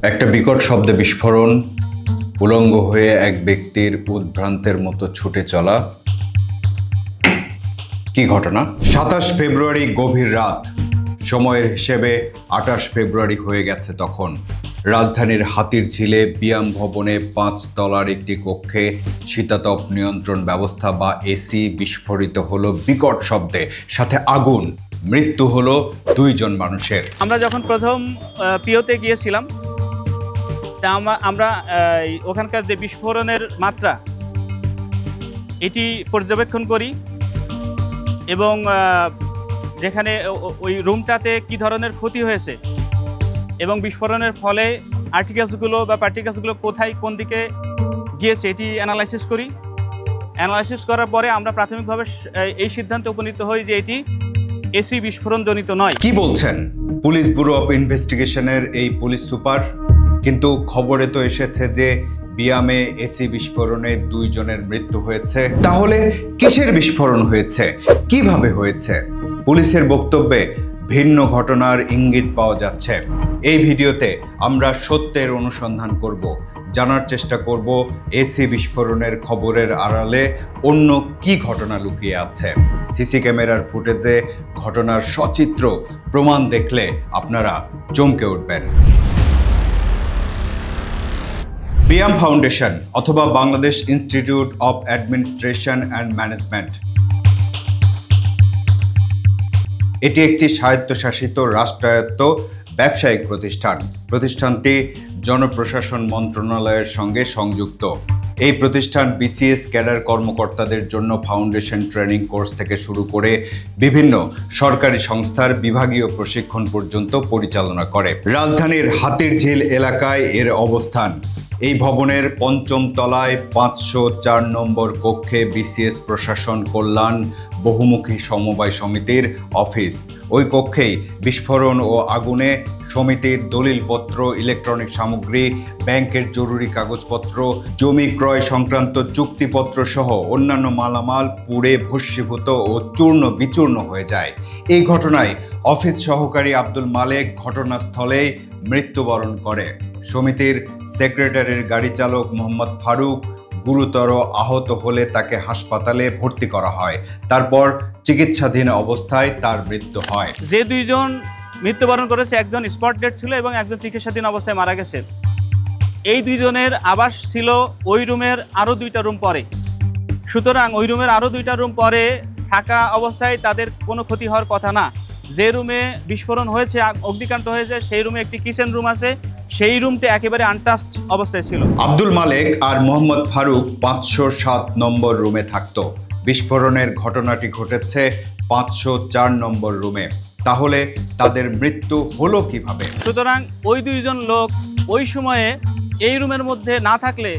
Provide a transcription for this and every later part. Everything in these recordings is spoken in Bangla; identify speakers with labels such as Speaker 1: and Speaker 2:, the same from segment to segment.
Speaker 1: একটা বিকট শব্দে বিস্ফোরণ, উলঙ্গ হয়ে এক ব্যক্তির উদ্ভ্রান্তের মতো ছুটে চলা। কি ঘটনা? 27 ফেব্রুয়ারি গভীর রাত। সময়ের হিসেবে 28 ফেব্রুয়ারি হয়ে গেছে তখন। রাজধানীর হাতিরঝিলে ব্যায়াম ভবনে 5 তলার একটি কক্ষে শীতাতপ নিয়ন্ত্রণ ব্যবস্থা বা এসি বিস্ফোরিত হলো বিকট শব্দে, সাথে আগুন। মৃত্যু হলো 2 জন মানুষের।
Speaker 2: আমরা যখন প্রথম পিওতে গিয়েছিলাম, তা আমরা ওখানকার যে বিস্ফোরণের মাত্রা এটি পর্যবেক্ষণ করি এবং যেখানে ওই রুমটাতে কি ধরনের ক্ষতি হয়েছে এবং বিস্ফোরণের ফলে আর্টিকেলসগুলো বা পার্টিকেলসগুলো কোথায় কোন দিকে গিয়েছে এটি অ্যানালাইসিস করি। অ্যানালাইসিস করার পরে আমরা প্রাথমিকভাবে এই সিদ্ধান্তে উপনীত হই যে এটি এসি বিস্ফোরণজনিত নয়।
Speaker 1: কি বলছেন পুলিশ ব্যুরো অফ ইনভেস্টিগেশনের এই পুলিশ সুপার? কিন্তু খবরে তো এসেছে যে ব্যায়ামে এসি বিস্ফোরণে 2 জনের মৃত্যু হয়েছে। তাহলে কিসের বিস্ফোরণ হয়েছে, কিভাবে হয়েছে? পুলিশের বক্তব্যে ভিন্ন ঘটনার ইঙ্গিত পাওয়া যাচ্ছে। এই ভিডিওতে আমরা সত্যের অনুসন্ধান করব, জানার চেষ্টা করব এসি বিস্ফোরণের খবরের আড়ালে অন্য কি ঘটনা লুকিয়ে আছে। সিসি ক্যামেরার ফুটেজে ঘটনার সচিত্র প্রমাণ দেখলে আপনারা চমকে উঠবেন। ব্যায়াম ফাউন্ডেশন অথবা Bangladesh institute of administration and management, এটি একটি স্বায়ত্তশাসিত রাষ্ট্রায়ত্ত ব্যবসায়িক প্রতিষ্ঠান। প্রতিষ্ঠানটি জনপ্রশাসন মন্ত্রণালয়ের সঙ্গে সংযুক্ত। এই প্রতিষ্ঠান বিসিএস ক্যাডার কর্মকর্তাদের জন্য ফাউন্ডেশন ট্রেনিং কোর্স থেকে শুরু করে বিভিন্ন সরকারি সংস্থার বিভাগীয় প্রশিক্ষণ পর্যন্ত পরিচালনা করে। রাজধানীর হাতিরঝিল এলাকায় এর অবস্থান। এই ভবনের 5ম তলায় 504 নম্বর কক্ষে বিসিএস প্রশাসন কল্যাণ বহুমুখী সমবায় সমিতির অফিস। ওই কক্ষেই বিস্ফোরণ ও আগুনে সমিতির দলিলপত্র, ইলেকট্রনিক সামগ্রী, ব্যাংকের জরুরি কাগজপত্র, জমি ক্রয় সংক্রান্ত চুক্তিপত্র সহ অন্যান্য মালামাল পুড়ে ভস্মীভূত ও চূর্ণ বিচূর্ণ হয়ে যায়। এই ঘটনায় অফিস সহকারী আব্দুল মালেক ঘটনাস্থলেই মৃত্যুবরণ করে। সমিতির সেক্রেটারির গাড়ি চালক মোহাম্মদ ফারুক গুরুতর আহত হলে তাকে হাসপাতালে ভর্তি করা হয়। তারপর চিকিৎসাধীন অবস্থায় তার মৃত্যু হয়।
Speaker 2: যে 2 জন মৃত্যুবরণ করেছে, একজন স্পট ডেড ছিল এবং একজন চিকিৎসাধীন অবস্থায় মারা গেছে। এই 2 জনের আবাস ছিল ওই রুমের আরও 2টা রুম পরে। সুতরাং ওই রুমের আরও 2টা রুম পরে থাকা অবস্থায় তাদের কোনো ক্ষতি হওয়ার কথা না। যে রুমে বিস্ফোরণ হয়েছে, অগ্নিকাণ্ড হয়েছে, সেই রুমে একটি কিচেন রুম আছে, সেই রুমটি একেবারে আনটাচড অবস্থায় ছিল।
Speaker 1: আব্দুল মালেক আর মোহাম্মদ ফারুক 507 নম্বর রুমে থাকতো। বিস্ফোরণের ঘটনাটি ঘটেছে 504 নম্বর রুমে। তাহলে তাদের মৃত্যু হলো কিভাবে?
Speaker 2: সুতরাং ওই 2 জন লোক ওই সময়ে এই রুমের মধ্যে না থাকলে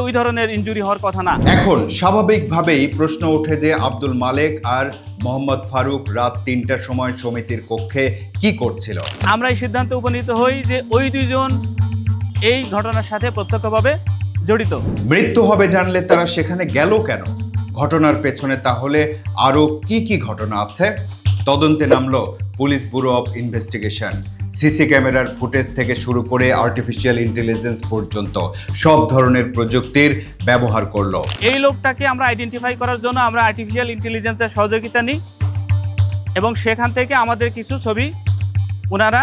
Speaker 2: ওই ধরনের ইনজুরি হওয়ার কথা না।
Speaker 1: এখন স্বাভাবিকভাবেই প্রশ্ন ওঠে যে আব্দুল মালেক আর মোহাম্মদ ফারুক রাত 3টার সময় সমিতির কক্ষে কি করছিল?
Speaker 2: আমরা এই সিদ্ধান্তে উপনীত হই যে ওই 2 জন এই ঘটনার সাথে প্রত্যক্ষভাবে জড়িত।
Speaker 1: মৃত্যু হবে জানলে তারা সেখানে গেল কেন? ঘটনার পেছনে তাহলে আরো কি ঘটনা আছে? তদন্তে নামলো police bureau of investigation. CC ক্যামেরার ফুটেজ থেকে শুরু করে আর্টিফিশিয়াল ইন্টেলিজেন্স পর্যন্ত সব ধরনের প্রযুক্তির ব্যবহার করলো।
Speaker 2: এই লোকটাকে আমরা আইডেন্টিফাই করার জন্য আমরা আর্টিফিশিয়াল ইন্টেলিজেন্সের সহযোগিতা নিই এবং সেখান থেকে আমাদের কিছু ছবি ওনারা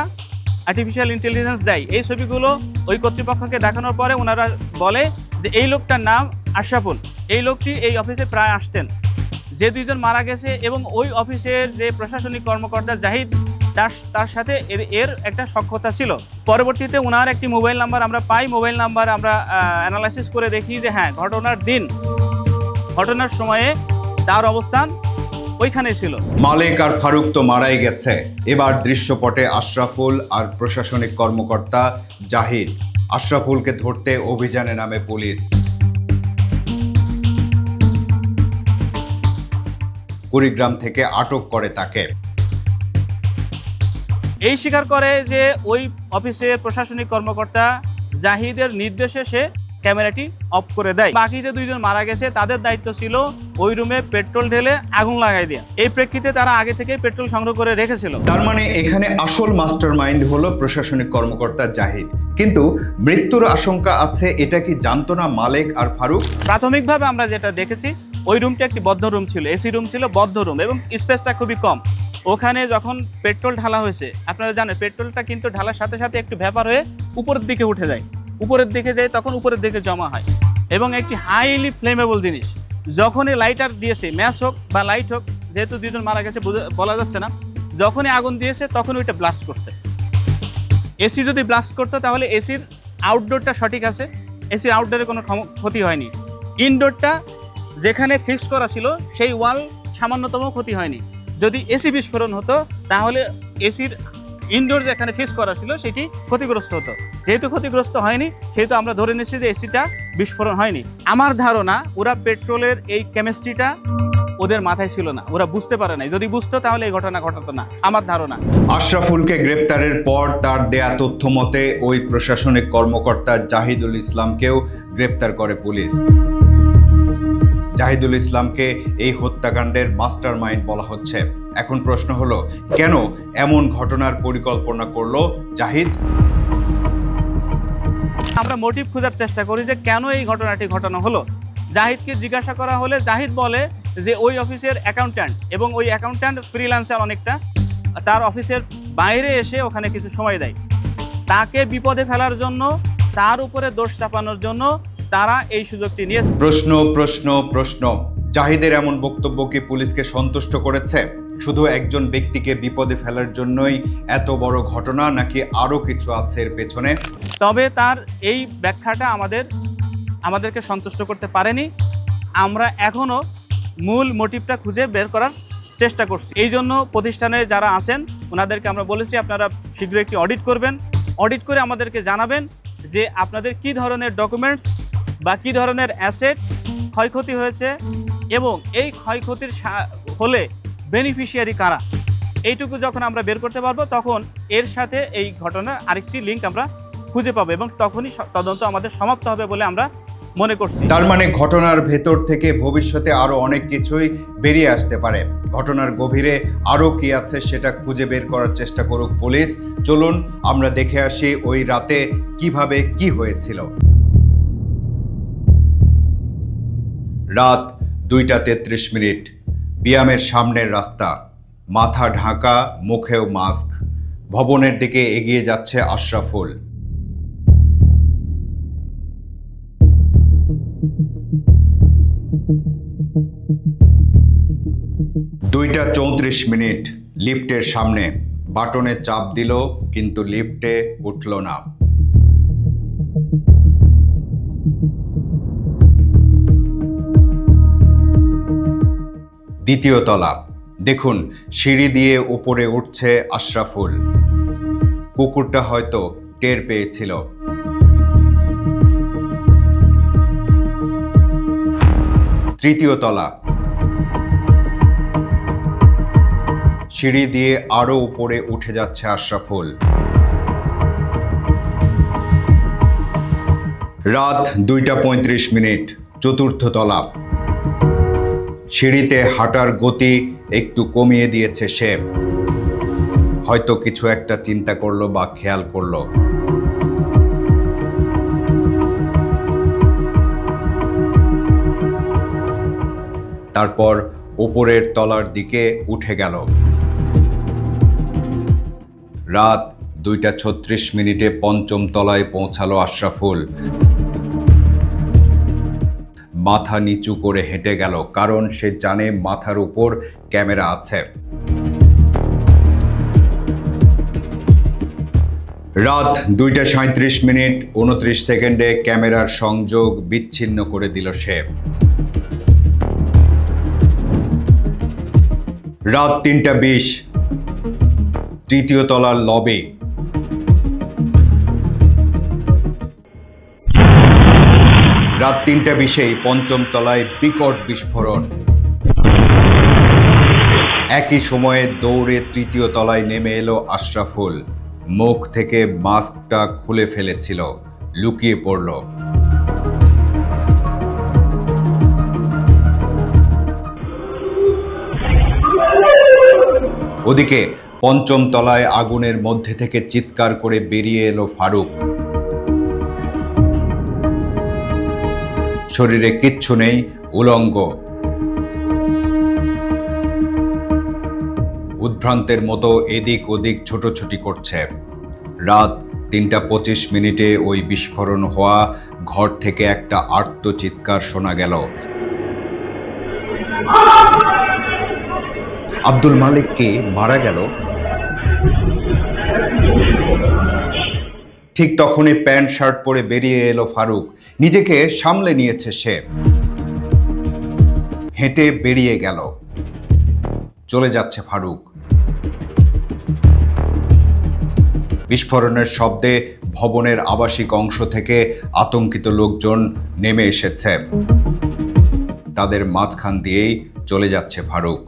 Speaker 2: আর্টিফিশিয়াল ইন্টেলিজেন্স দেয়। এই ছবিগুলো ওই কর্তৃপক্ষকে দেখানোর পরে ওনারা বলে যে এই লোকটার নাম আশরাফুল, এই লোকটি এই অফিসে প্রায় আসতেন। যে 2 জন মারা গেছে এবং ওই অফিসের যে প্রশাসনিক কর্মকর্তা জাহিদ, তার সাথে এর একটা সখ্যতা ছিল। পরবর্তীতে ওনার একটি মোবাইল নাম্বার আমরা পাই। মোবাইল নাম্বার আমরা অ্যানালাইসিস করে দেখি যে হ্যাঁ, ঘটনার সময়ে তার অবস্থান ওইখানে ছিল।
Speaker 1: মালেক আর ফারুক তো মারাই গেছে, এবার দৃশ্যপটে আশরাফুল আর প্রশাসনিক কর্মকর্তা জাহিদ। আশরাফুলকে ধরতে অভিযানে নামে পুলিশ। কুড়িগ্রাম থেকে আটক করে তাকে।
Speaker 2: এই স্বীকার করে যে ওই অফিসের প্রশাসনিক কর্মকর্তা জাহিদের নির্দেশে সে ক্যামেরাটি অফ করে দেয়। বাকি যে 2 জন মারা গেছে তাদের দায়িত্ব ছিল ওই রুমে পেট্রোল ঢেলে আগুন লাগাই দেওয়া। এই প্রেক্ষিতে তারা আগে থেকে পেট্রোল সংগ্রহ করে রেখেছিল।
Speaker 1: তার মানে এখানে আসল মাস্টারমাইন্ড হলো প্রশাসনিক কর্মকর্তা জাহিদ, কিন্তু মৃত্যুর আশঙ্কা আছে, এটা কি জানতো না মালেক আর ফারুক?
Speaker 2: প্রাথমিকভাবে আমরা যেটা দেখেছি ওই রুমটি একটি বদ্ধ রুম ছিল, এসি রুম ছিল, বদ্ধ রুম এবং স্পেসটা খুবই কম। ওখানে যখন পেট্রোল ঢালা হয়েছে, আপনারা জানেন পেট্রোলটা কিন্তু ঢালার সাথে সাথে একটু ভ্যাপার হয়ে উপরের দিকে উঠে যায়, উপরের দিকে যায় তখন উপরের দিকে জমা হয় এবং একটি হাইলি ফ্লেমেবল জিনিস। যখনই লাইটার দিয়েছে, ম্যাচ হোক বা লাইট হোক, যেহেতু 2 জন মারা গেছে বলা যাচ্ছে না, যখনই আগুন দিয়েছে তখন ওইটা ব্লাস্ট করছে। এসি যদি ব্লাস্ট করতো তাহলে এসির আউটডোরটা সঠিক আছে, এসির আউটডোরে কোনো ক্ষতি হয়নি। ইনডোরটা যেখানে ফিক্স করা ছিল সেই ওয়াল সামান্যতম ক্ষতি হয়নি। যদি এসি বিস্ফোরণ হতো তাহলে এসির ইনডোর যেখানে ফিক্স করা ছিল সেটি ক্ষতিগ্রস্ত হতো। যেহেতু ক্ষতিগ্রস্ত হয়নি সেহেতু আমরা ধরে নিচ্ছি যে এসিটা বিস্ফোরণ হয়নি। আমার ধারণা ওরা পেট্রোলের এই কেমিস্ট্রিটা ওদের মাথায় ছিল না, ওরা বুঝতে পারে নাই। যদি বুঝতো তাহলে এই ঘটনা ঘটাতো না, আমার ধারণা।
Speaker 1: আশরাফুলকে গ্রেপ্তারের পর তার দেয়া তথ্য মতে ওই প্রশাসনিক কর্মকর্তা জাহিদুল ইসলামকেও গ্রেপ্তার করে পুলিশ। জাহিদুল ইসলামকে এই হত্যাকাণ্ডের মাস্টারমাইন্ড বলা হচ্ছে। এখন প্রশ্ন হলো, কেন এমন ঘটনার পরিকল্পনা করলো জাহিদ?
Speaker 2: আমরা মোটিভ খোঁজার চেষ্টা করি যে কেন এই ঘটনাটি ঘটানো হলো। জাহিদকে জিজ্ঞাসা করা হলে জাহিদ বলে যে ওই অফিসের অ্যাকাউন্ট্যান্ট, এবং ওই অ্যাকাউন্ট্যান্ট ফ্রিল্যান্সার অনেকটা, তার অফিসের বাইরে এসে ওখানে কিছু সময় দেয়। তাকে বিপদে ফেলার জন্য, তার উপরে দোষ চাপানোর জন্য তারা এই সুযোগটি নিয়েছে।
Speaker 1: প্রশ্ন প্রশ্ন প্রশ্ন, জাহিদের এমন বক্তব্য কি পুলিশকে সন্তুষ্ট করেছে? শুধু একজন ব্যক্তিকে বিপদে ফেলার জন্যই এত বড় ঘটনা, নাকি আরো কিছু আছে এর পেছনে?
Speaker 2: তবে তার এই ব্যাখ্যাটা আমাদেরকে সন্তুষ্ট করতে পারেনি। আমরা এখনো মূল মোটিভটা খুঁজে বের করার চেষ্টা করছি। এই জন্য প্রতিষ্ঠানে যারা আছেন ওনাদেরকে আমরা বলেছি আপনারা শীঘ্রই একটি অডিট করবেন, অডিট করে আমাদেরকে জানাবেন যে আপনাদের কি ধরনের ডকুমেন্টস বা কি ধরনের অ্যাসেট ক্ষয়ক্ষতি হয়েছে এবং এই ক্ষয়ক্ষতির হলে বেনিফিশিয়ারি কারা। এইটুকু যখন আমরা বের করতে পারবো তখন এর সাথে এই ঘটনার আরেকটি লিঙ্ক আমরা খুঁজে পাবো এবং তখনই তদন্ত আমাদের সমাপ্ত হবে বলে আমরা মনে করছি।
Speaker 1: তার মানে ঘটনার ভেতর থেকে ভবিষ্যতে আরো অনেক কিছুই বেরিয়ে আসতে পারে। ঘটনার গভীরে আরো কি আছে সেটা খুঁজে বের করার চেষ্টা করুক পুলিশ। চলুন আমরা দেখে আসি ওই রাতে কিভাবে কি হয়েছিল। রাত 2:33, বিয়ামের সামনের রাস্তা, মাথা ঢাকা, মুখেও মাস্ক। ভবনের দিকে এগিয়ে যাচ্ছে আশরাফুল। 2:34, লিফটের সামনে। বাটনে চাপ দিল কিন্তু লিফটে উঠল না। দ্বিতীয় তলা, দেখুন সিঁড়ি দিয়ে উপরে উঠছে আশরাফুল। কুকুরটা হয়তো টের পেয়েছিল। তৃতীয় তলা, সিঁড়ি দিয়ে আরো উপরে উঠে যাচ্ছে আশরাফুল। রাত 2:35, চতুর্থ তলা। সিঁড়িতে হাঁটার গতি একটু কমিয়ে দিয়েছে সে। হয়তো কিছু একটা চিন্তা করলো বা খেয়াল করলো। তারপর উপরের তলার দিকে উঠে গেল। রাত 2:36, পঞ্চম তলায় পৌঁছালো আশরাফুল। মাথা নিচু করে হেঁটে গেল, কারণ সে জানে মাথার উপর ক্যামেরা আছে। রাত 2:37, 29 ক্যামেরার সংযোগ বিচ্ছিন্ন করে দিল সে। রাত 3:20, তৃতীয় তলার লবি। রাত 3:20, পঞ্চম তলায় বিকট বিস্ফোরণ। একই সময়ে দৌড়ে তৃতীয় তলায় নেমে এলো আশরাফুল। মুখ থেকে মাস্কটা খুলে ফেলেছিল, লুকিয়ে পড়ল। ওদিকে পঞ্চম তলায় আগুনের মধ্যে থেকে চিৎকার করে বেরিয়ে এলো ফারুক। শরীরে কিচ্ছু নেই, উলঙ্গ, উদ্ভ্রান্তের মতো এদিক ওদিক ছোটাছুটি করছে। রাত 3:25 ওই বিস্ফোরণ হওয়া ঘর থেকে একটা আর্ত চিৎকার শোনা গেল। আব্দুল মালিক কি মারা গেল? ঠিক তখনই প্যান্ট শার্ট পরে বেরিয়ে এলো ফারুক। নিজেকে সামলে নিয়েছে সে, হেঁটে বেরিয়ে গেল। চলে যাচ্ছে ফারুক। বিস্ফোরণের শব্দে ভবনের আবাসিক অংশ থেকে আতঙ্কিত লোকজন নেমে এসেছে। তাদের মাঝখান দিয়েই চলে যাচ্ছে ফারুক।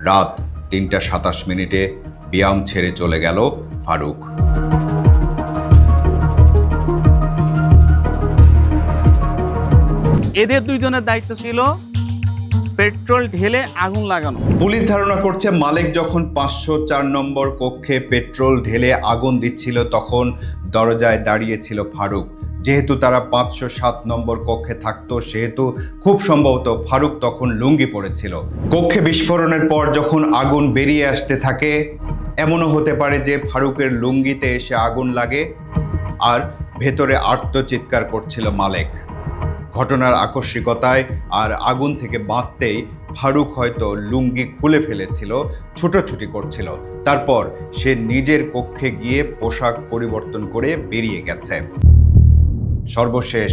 Speaker 1: রাত 3:27 ব্যায়াম ছেড়ে চলে গেল ফারুক।
Speaker 2: এদের দুইজনের দায়িত্ব ছিল পেট্রোল ঢেলে আগুন লাগানো।
Speaker 1: পুলিশ ধারণা করছে মালিক যখন 504 নম্বর কক্ষে পেট্রোল ঢেলে আগুন দিচ্ছিল তখন দরজায় দাঁড়িয়েছিল ফারুক। যেহেতু তারা 507 নম্বর কক্ষে থাকতো সেহেতু খুব সম্ভবত ফারুক তখন লুঙ্গি পরেছিল। কক্ষে বিস্ফোরণের পর যখন আগুন বেরিয়ে আসতে থাকে, এমনও হতে পারে যে ফারুকের লুঙ্গিতে এসে আগুন লাগে আর ভেতরে আর্তচিৎকার করছিল মালিক। ঘটনার আকস্মিকতায় আর আগুন থেকে বাঁচতেই ফারুক হয়তো লুঙ্গি খুলে ফেলেছিল, ছুটোছুটি করছিল। তারপর সে নিজের কক্ষে গিয়ে পোশাক পরিবর্তন করে বেরিয়ে গেছে। সর্বশেষ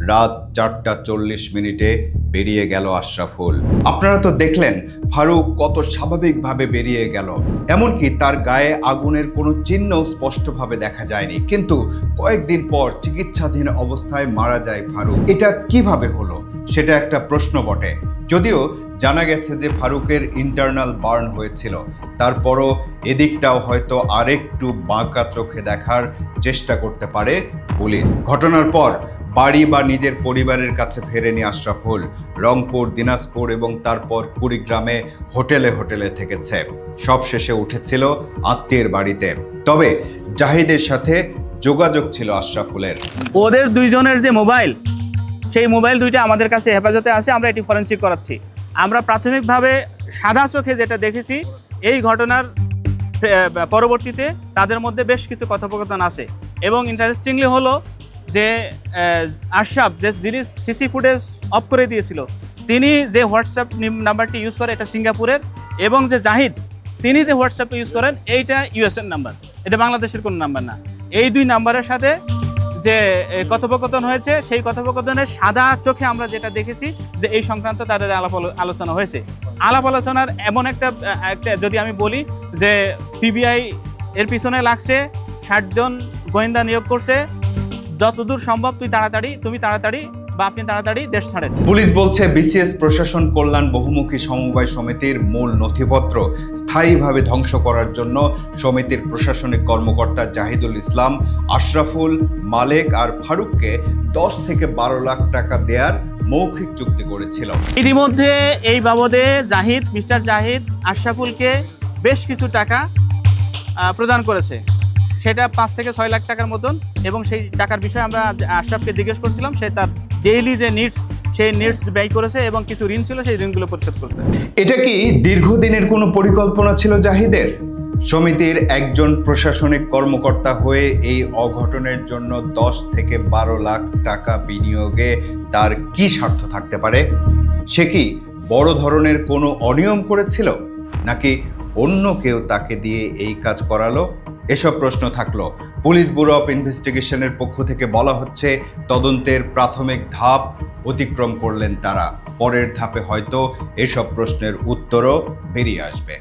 Speaker 1: রাত 4:40 বেরিয়ে গেল আশরাফুল। আপনারা তো দেখলেন ফারুক কত স্বাভাবিকভাবে বেরিয়ে গেল, এমনকি তার গায়ে আগুনের কোনো চিহ্ন স্পষ্টভাবে দেখা যায়নি। কিন্তু কয়েকদিন পর চিকিৎসাধীন অবস্থায় মারা যায় ফারুক। এটা কিভাবে হলো সেটা একটা প্রশ্ন বটে। যদিও জানা গেছে যে ফারুকের ইন্টারনাল বার্ন হয়েছিল, তারপরও এদিকটাও হয়তো আরেকটু বাঁকা চোখে দেখার চেষ্টা করতে পারে পুলিশ। ঘটনার পর বাড়ি বা নিজের পরিবারের কাছে ফেরেনি আশরাফুল। রংপুর, দিনাজপুর এবং তারপর কুড়িগ্রামে হোটেলে হোটেলে থেকেছে। সব শেষে উঠেছিল আত্মীয়ের বাড়িতে। তবে জাহিদের সাথে যোগাযোগ ছিল আশরাফুলের।
Speaker 2: ওদের দুইজনের যে মোবাইল, সেই মোবাইল দুইটা আমাদের কাছে হেফাজতে আছে। আমরা এটি ফরেনসিক করাচ্ছি। আমরা প্রাথমিকভাবে সাদা চোখে যেটা দেখেছি, এই ঘটনার পরবর্তীতে তাদের মধ্যে বেশ কিছু কথোপকথন আছে। এবং ইন্টারেস্টিংলি হলো যে আশরাফ, যিনি সিসি ফুটেজ অফ করে দিয়েছিল, তিনি যে হোয়াটসঅ্যাপ নাম্বারটি ইউজ করে এটা সিঙ্গাপুরের, এবং যে জাহিদ তিনি যে হোয়াটসঅ্যাপটা ইউজ করেন এইটা ইউএসএর নাম্বার, এটা বাংলাদেশের কোনো নাম্বার না। এই দুই নাম্বারের সাথে যে কথোপকথন হয়েছে, সেই কথোপকথনের সাদা চোখে আমরা যেটা দেখেছি যে এই সংক্রান্ত তাদের আলাপ আলোচনা হয়েছে। আলাপ আলোচনার এমন একটা যদি আমি বলি যে পিবিআই এর পিছনে লাগছে, 60 জন গোয়েন্দা নিয়োগ করছে, যতদূর সম্ভব তুমি তাড়াতাড়ি বা আপনি তাড়াতাড়ি দেশ ছাড়েন।
Speaker 1: পুলিশ বলছে বিসিএস প্রশাসন কল্যাণ বহুমুখী সমবায় সমিতির মূল নথিপত্র স্থায়ীভাবে ধ্বংস করার জন্য সমিতির প্রশাসনিক কর্মকর্তা জাহিদুল ইসলাম, আশরাফুল, মালিক আর ফারুককে 10 থেকে 12 লাখ টাকা দেওয়ার মৌখিক চুক্তি করেছিল।
Speaker 2: ইতিমধ্যে এই বাবদে মিস্টার জাহিদ আশরাফুলকে বেশ কিছু টাকা প্রদান করেছে, সেটা 5 থেকে 6 লাখ টাকার মতন। এবং সেই টাকার বিষয়ে আমরা আশরাফকে জিজ্ঞেস করছিলাম, সে তার ডেইলি যে নিডস, সেই নিডস ব্যয় করেছে এবং কিছু ঋণ ছিল সেই ঋণগুলো পরিশোধ করছে।
Speaker 1: এটা কি দীর্ঘদিনের কোনো পরিকল্পনা ছিল জাহিদের? সমিতির একজন প্রশাসনিক কর্মকর্তা হয়ে এই অঘটনের জন্য 10 থেকে 12 লাখ টাকা বিনিয়োগে তার কি স্বার্থ থাকতে পারে? সে কি বড় ধরনের কোনো অনিয়ম করেছিল, নাকি অন্য কেউ তাকে দিয়ে এই কাজ করালো? এসব প্রশ্ন থাকলো। পুলিশ ব্যুরো অফ ইনভেস্টিগেশনের পক্ষ থেকে বলা হচ্ছে তদন্তের প্রাথমিক ধাপ অতিক্রম করলেন তারা। পরের ধাপে হয়তো এসব প্রশ্নের উত্তরও বেরিয়ে আসবে।